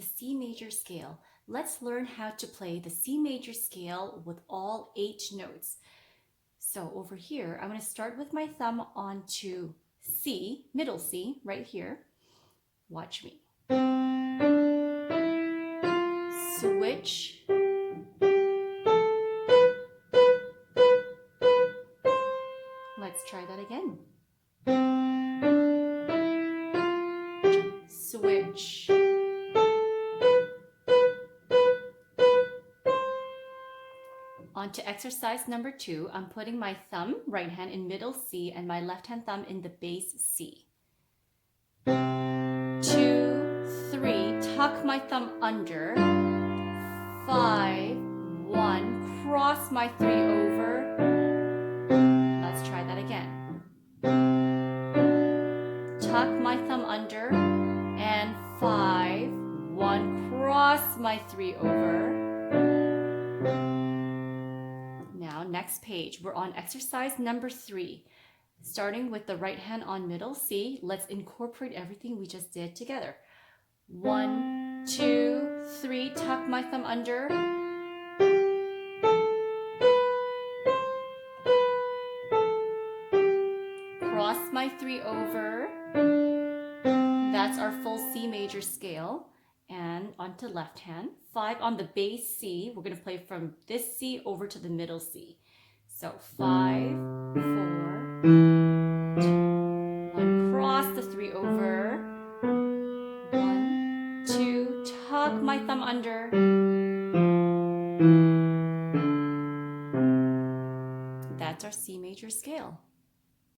the C major scale. Let's learn how to play the C major scale with all 8 notes. So over here, I'm going to start with my thumb onto C, middle C, right here. Watch me. Switch. Let's try that again. Switch. On to exercise number 2. I'm putting my thumb, right hand, in middle C and my left hand thumb in the bass C. 2, 3, tuck my thumb under. 5, 1, cross my 3 over. Let's try that again. Tuck my thumb under and 5, 1, cross my 3 over. Now, next page, we're on exercise number 3. Starting with the right hand on middle C, let's incorporate everything we just did together. 1, 2, 3, tuck my thumb under. Cross my 3 over. That's our full C major scale. And onto left hand. 5 on the bass C. We're going to play from this C over to the middle C. So 5, 4, 2, 1. Cross the 3 over. 1, 2. Tuck my thumb under. That's our C major scale.